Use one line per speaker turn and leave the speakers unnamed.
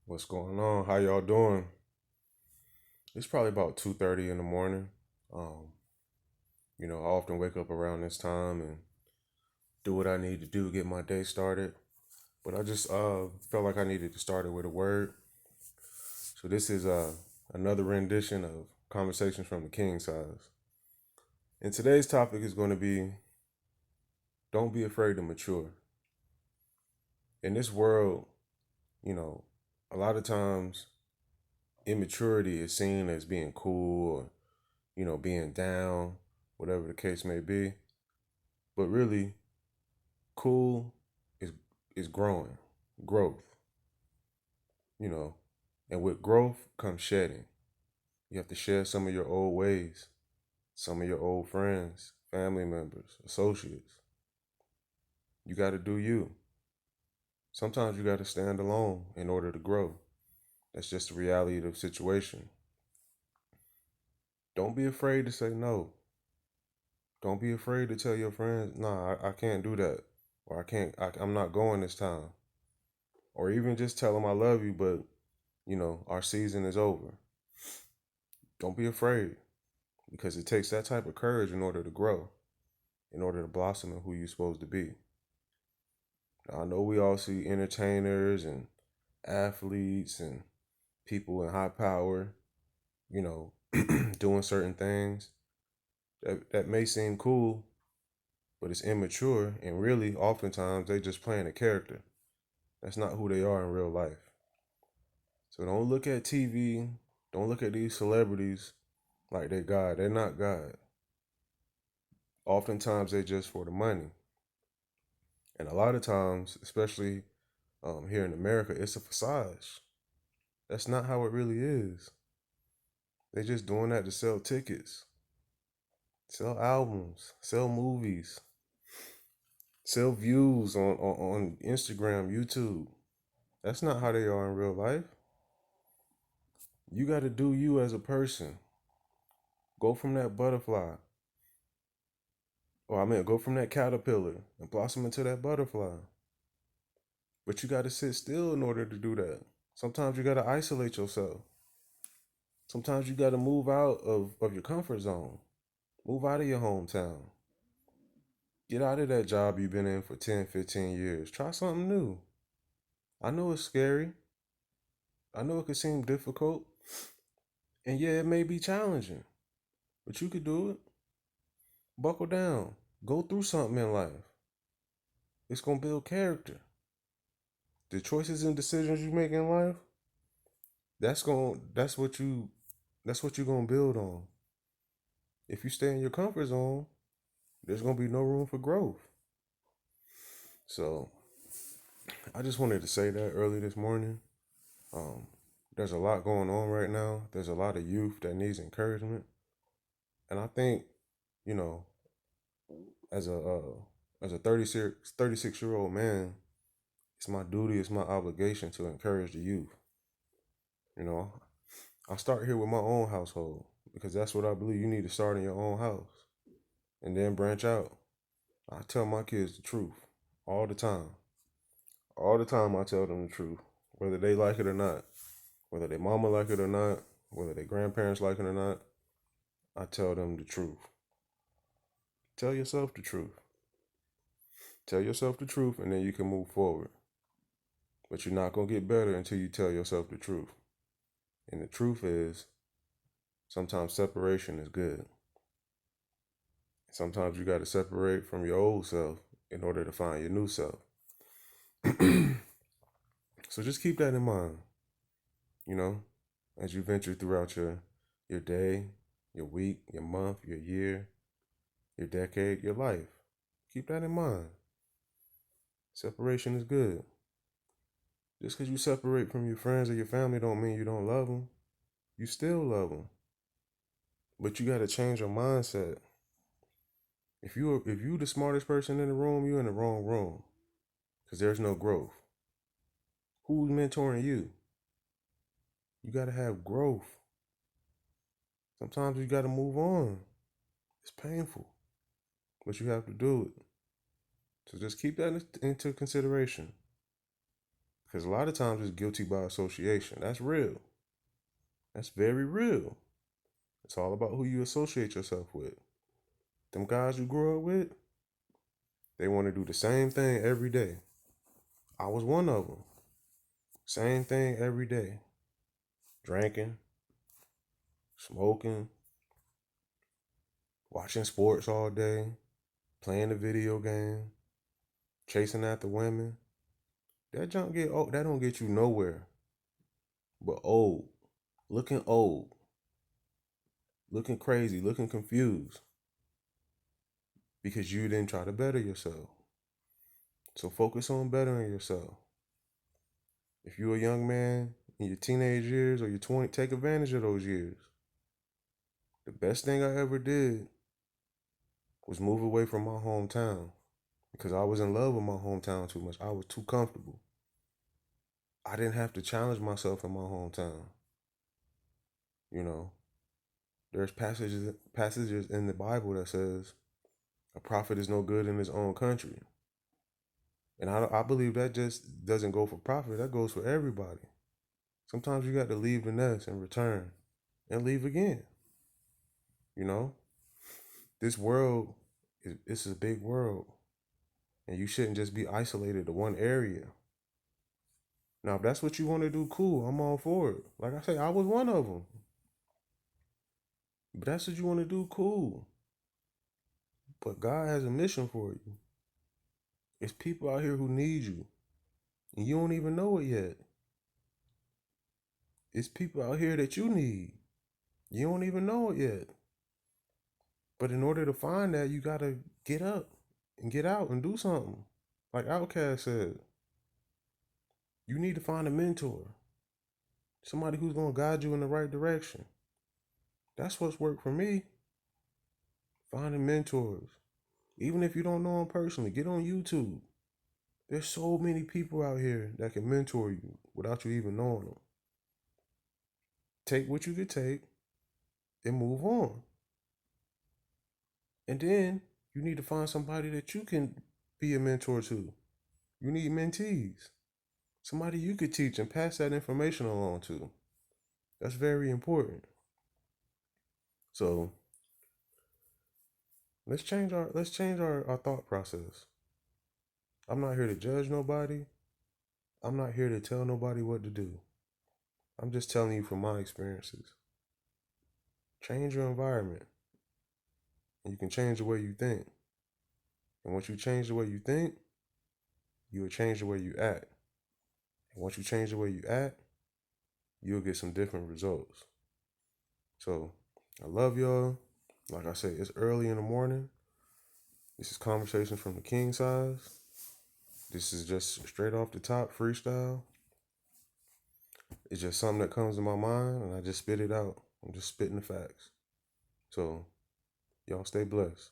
What's going on? How y'all doing? It's probably about 2:30 in the morning. Um, I often wake up around this time and do what I need to do to get my day started. But I just felt like I needed to start it with a word. So this is another rendition of Conversations from the King Size. And today's topic is going to be don't be afraid to mature. In this world, you know, a lot of times immaturity is seen as being cool or, being down, whatever the case may be. But really, cool is growing, growth, you know. And with growth comes shedding. You have to shed some of your old ways, some of your old friends, family members, associates. You got to do you. Sometimes you got to stand alone in order to grow. That's just the reality of the situation. Don't be afraid to say no. Don't be afraid to tell your friends, nah, I can't do that. Or I'm not going this time. Or even just tell them I love you, but, our season is over. Don't be afraid because it takes that type of courage in order to grow, in order to blossom in who you're supposed to be. Now, I know we all see entertainers and athletes and people in high power, you know, doing certain things that may seem cool, but it's immature. And really, oftentimes, they just playing a character. That's not who they are in real life. So don't look at TV, don't look at these celebrities like they're God. They're not God. Oftentimes, they're just for the money. And a lot of times, especially here in America, it's a facade. That's not how it really is. They just doing that to sell tickets, sell albums, sell movies, sell views on Instagram, YouTube. That's not how they are in real life. You got to do you as a person. Go from that butterfly. Or I mean, go from that caterpillar and blossom into that butterfly. But you got to sit still in order to do that. Sometimes you got to isolate yourself. Sometimes you got to move out of your comfort zone. Move out of your hometown. Get out of that job you've been in for 10, 15 years. Try something new. I know it's scary. I know it could seem difficult. And yeah, it may be challenging. But you could do it. Buckle down. Go through something in life. It's going to build character. The choices and decisions you make in life, that's what you're going to build on. If you stay in your comfort zone, there's going to be no room for growth. So, I just wanted to say that early this morning. Um, there's a lot going on right now. There's a lot of youth that needs encouragement, and I think, you know, as a 36 year old man, it's my duty, it's my obligation to encourage the youth. You know, I start here with my own household because that's what I believe. You need to start in your own house and then branch out. I tell my kids the truth all the time. All the time, I tell them the truth, whether they like it or not, whether their mama like it or not, whether their grandparents like it or not. I tell them the truth. Tell yourself the truth. Tell yourself the truth, and then you can move forward. But you're not going to get better until you tell yourself the truth. And the truth is, sometimes separation is good. Sometimes you got to separate from your old self in order to find your new self. So just keep that in mind, you know, as you venture throughout your day, your week, your month, your year, your decade, your life. Keep that in mind. Separation is good. Just because you separate from your friends or your family don't mean you don't love them. You still love them. But you got to change your mindset. If you the smartest person in the room, you're in the wrong room because there's no growth. Who's mentoring you? You got to have growth. Sometimes you got to move on. It's painful, but you have to do it. So just keep that into consideration. Because a lot of times it's guilty by association. That's real. That's very real. It's all about who you associate yourself with. Them guys you grew up with, they want to do the same thing every day. I was one of them. Same thing every day. Drinking, smoking, watching sports all day, playing the video game, chasing after women. That junk get old. That don't get you nowhere. But old. Looking crazy, looking confused. Because you didn't try to better yourself. So focus on bettering yourself. If you're a young man in your teenage years or your 20, take advantage of those years. The best thing I ever did was move away from my hometown because I was in love with my hometown too much. I was too comfortable. I didn't have to challenge myself in my hometown. You know, there's passages in the Bible that says a prophet is no good in his own country. And I believe that just doesn't go for prophet. That goes for everybody. Sometimes you got to leave the nest and return and leave again. You know, this world it's a big world, and you shouldn't just be isolated to one area. Now, if that's what you want to do, cool. I'm all for it. Like I say, I was one of them. But that's what you want to do, cool. But God has a mission for you. It's people out here who need you, and you don't even know it yet. It's people out here that you need. You don't even know it yet. But in order to find that, you got to get up and get out and do something. Like Outkast said, you need to find a mentor. Somebody who's going to guide you in the right direction. That's what's worked for me. Finding mentors. Even if you don't know them personally, get on YouTube. There's so many people out here that can mentor you without you even knowing them. Take what you could take and move on. And then you need to find somebody that you can be a mentor to. You need mentees. Somebody you could teach and pass that information along to. That's very important. So let's change our thought process. I'm not here to judge nobody. I'm not here to tell nobody what to do. I'm just telling you from my experiences. Change your environment. And you can change the way you think. And once you change the way you think, you will change the way you act. And once you change the way you act, you'll get some different results. So I love y'all. Like I say, it's early in the morning. This is Conversations from the King Size. This is just straight off the top, freestyle. It's just something that comes to my mind and I just spit it out. I'm just spitting the facts. So y'all stay blessed.